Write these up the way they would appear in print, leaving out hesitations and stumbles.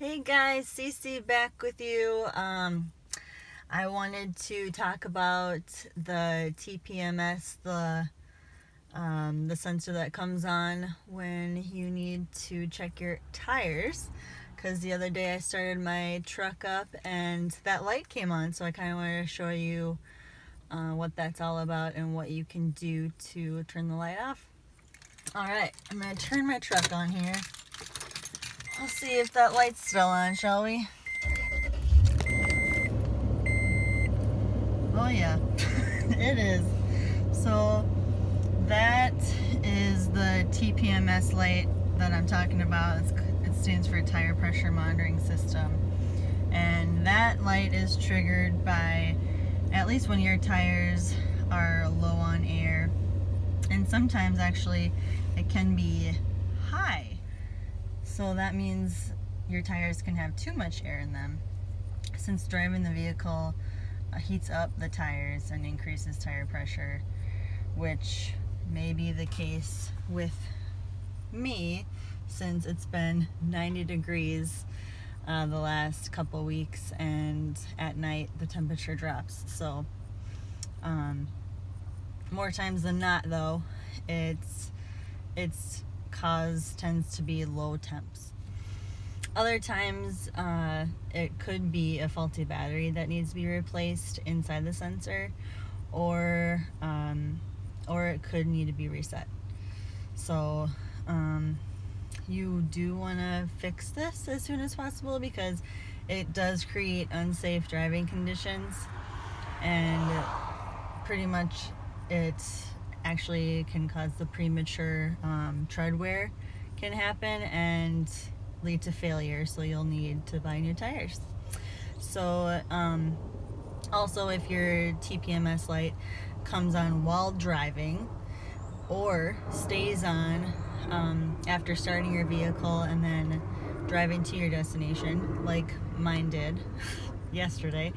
Hey guys, Cece back with you. I wanted to talk about the TPMS, the sensor that comes on when you need to check your tires. Because the other day I started my truck up and that light came on, so I kind of wanted to show you what that's all about and what you can do to turn the light off. Alright, I'm going to turn my truck on here. We'll see if that light's still on, shall we? Oh yeah, it is. So that is the TPMS light that I'm talking about. It stands for Tire Pressure Monitoring System. And that light is triggered by at least when your tires are low on air. And sometimes actually it can be high. So that means your tires can have too much air in them. Since driving the vehicle heats up the tires and increases tire pressure, which may be the case with me since it's been 90 degrees the last couple weeks, and at night the temperature drops. So more times than not though, it's cause tends to be low temps. Other times it could be a faulty battery that needs to be replaced inside the sensor, or it could need to be reset. So you do want to fix this as soon as possible, because it does create unsafe driving conditions, and pretty much it actually can cause the premature tread wear can happen and lead to failure, so you'll need to buy new tires. So also, if your TPMS light comes on while driving or stays on after starting your vehicle and then driving to your destination, like mine did yesterday,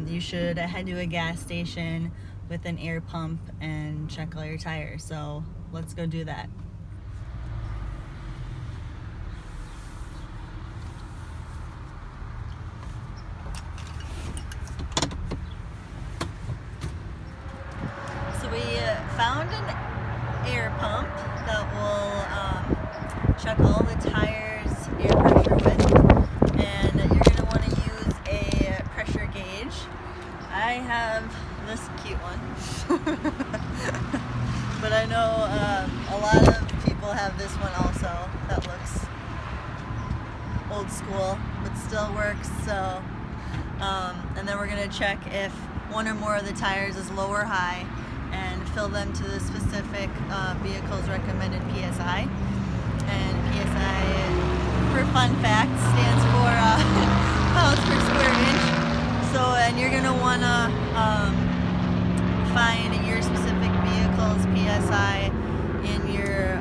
you should head to a gas station with an air pump and check all your tires. So let's go do that. So we found an air pump that will check all the tires' air pressure with, and you're going to want to use a pressure gauge. I have this cute one, but I know a lot of people have this one also that looks old school but still works. So and then we're going to check if one or more of the tires is low or high and fill them to the specific vehicle's recommended PSI. And PSI, for fun fact, stands for pounds per square inch. So, and you're going to want to find your specific vehicle's PSI in your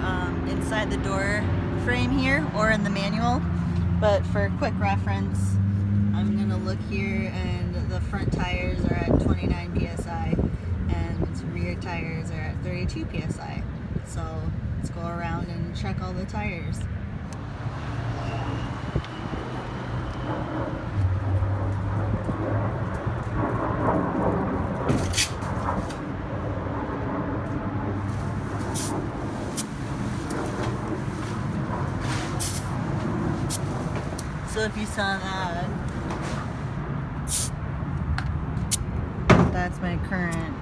inside the door frame here or in the manual. But for quick reference, I'm going to look here, and the front tires are at 29 PSI and rear tires are at 32 PSI. So let's go around and check all the tires. So if you saw that, that's my current.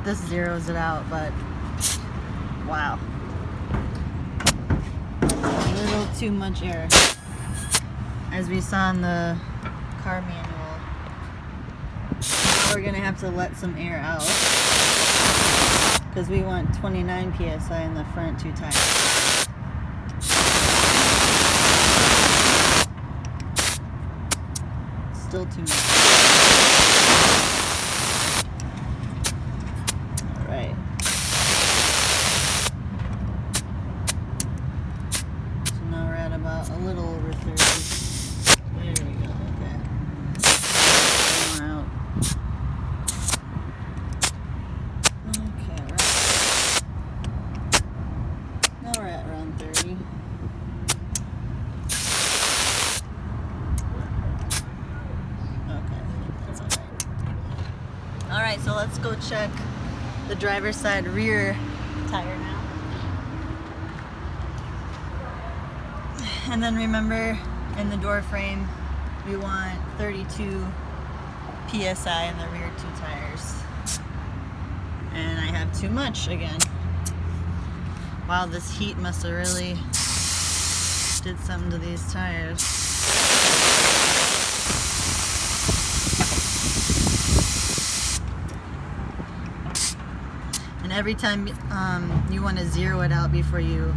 This zeroes it out, but wow. A little too much air. As we saw in the car manual, we're gonna have to let some air out because we want 29 PSI in the front two tires. Still too much. Alright. So now we're at about a little over 30. There we go, okay. One out. Okay, right. Now we're at around 30. So let's go check the driver's side rear tire now. And then remember, in the door frame, we want 32 PSI in the rear 2 tires. And I have too much again. Wow, this heat must have really did something to these tires. And every time you want to zero it out before you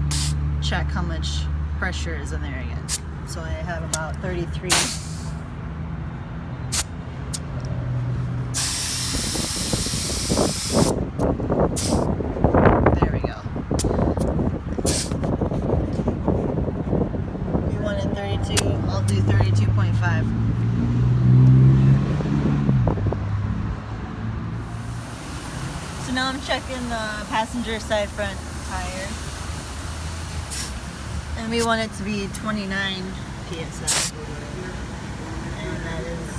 check how much pressure is in there again. So I have about 33. There we go. You wanted 32, I'll do 32.5. So now I'm checking the passenger side front tire. And we want it to be 29 PSI. And that is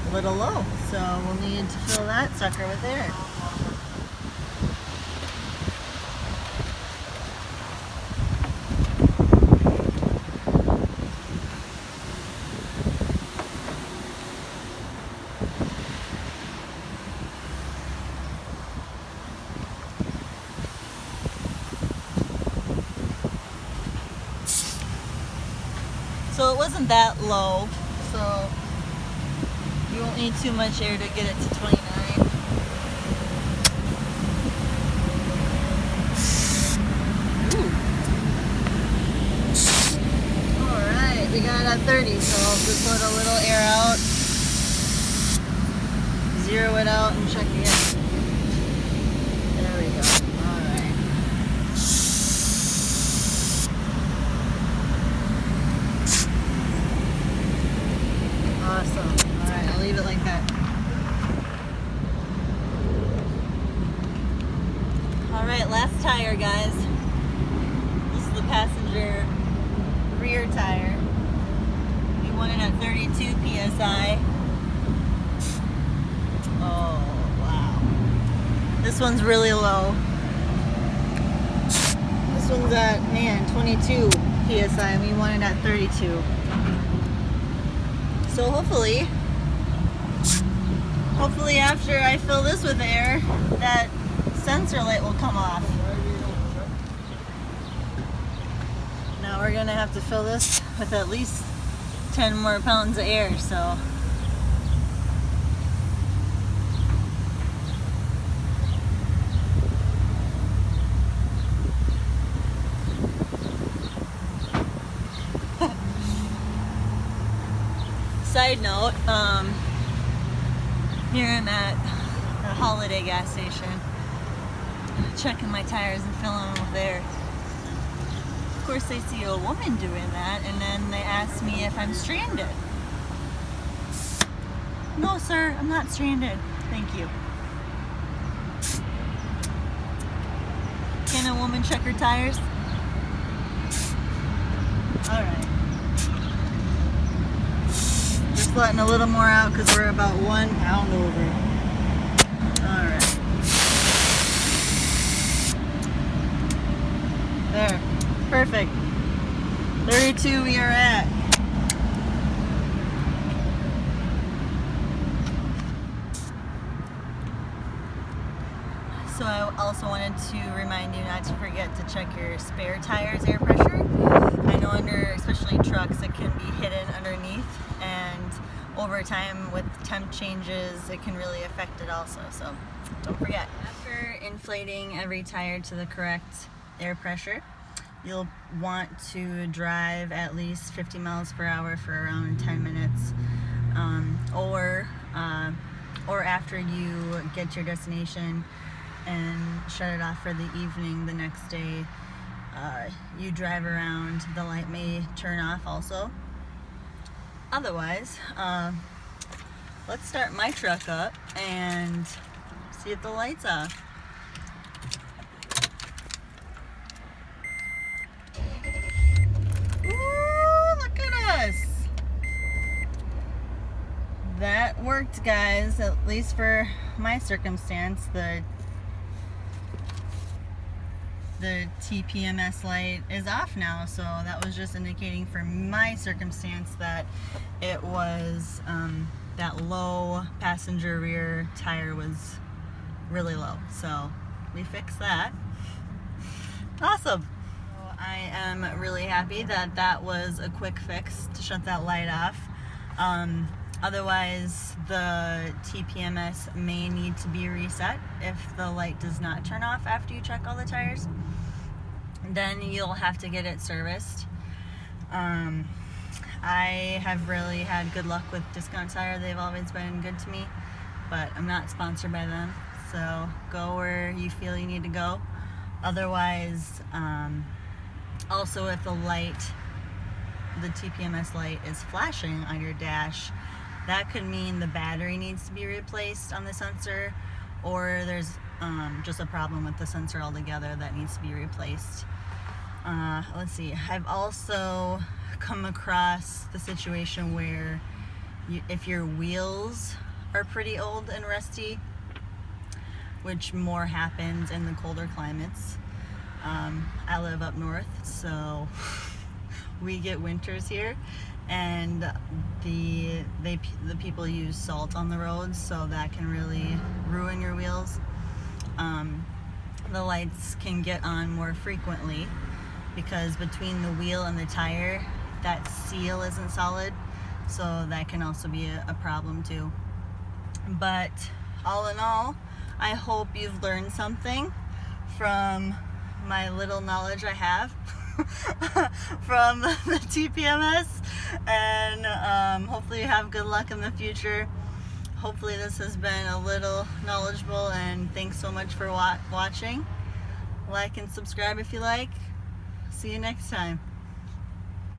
a little low. So we'll need to fill that sucker with air. So it wasn't that low, so you won't need too much air to get it to 29. Ooh. Alright, we got it at 30, so I'll just let a little air out, zero it out, and check again. There we go. Alright. Awesome. Alright, I'll leave it like that. Alright, last tire, guys. This is the passenger rear tire. We want it at 32 PSI. Oh, wow. This one's really low. This one's at, 22 PSI, and we want it at 32. So hopefully after I fill this with air, that sensor light will come off. Now we're gonna have to fill this with at least 10 more pounds of air, so. Side note, here I'm at a Holiday gas station, checking my tires and filling them with air. Of course, I see a woman doing that, and then they ask me if I'm stranded. No, sir, I'm not stranded. Thank you. Can a woman check her tires? All right. Just letting a little more out because we're about 1 pound over. Alright. There. Perfect. 32 we are at. So I also wanted to remind you not to forget to check your spare tire's air pressure. I know under, especially trucks, it can be hidden underneath, and over time with temp changes it can really affect it also, so don't forget. After inflating every tire to the correct air pressure, you'll want to drive at least 50 miles per hour for around 10 minutes, or after you get to your destination and shut it off for the evening the next day, you drive around, the light may turn off also. Otherwise, let's start my truck up and see if the light's off. Ooh, look at us! That worked, guys, at least for my circumstance. The TPMS light is off now, so that was just indicating for my circumstance that it was that low passenger rear tire was really low, so we fixed that. Awesome. So I am really happy that that was a quick fix to shut that light off. Otherwise, the TPMS may need to be reset if the light does not turn off after you check all the tires. Then you'll have to get it serviced. I have really had good luck with Discount Tire. They've always been good to me, but I'm not sponsored by them, so go where you feel you need to go. Otherwise, also if the TPMS light is flashing on your dash, that could mean the battery needs to be replaced on the sensor, or there's just a problem with the sensor altogether that needs to be replaced. Let's see, I've also come across the situation where if your wheels are pretty old and rusty, which more happens in the colder climates. I live up north, so we get winters here, and the people use salt on the roads, so that can really ruin your wheels. The lights can get on more frequently because between the wheel and the tire, that seal isn't solid, so that can also be a problem too. But all in all, I hope you've learned something from my little knowledge I have from the TPMS, and hopefully you have good luck in the future. Hopefully this has been a little knowledgeable, and thanks so much for watching. Like and subscribe if you like. See you next time.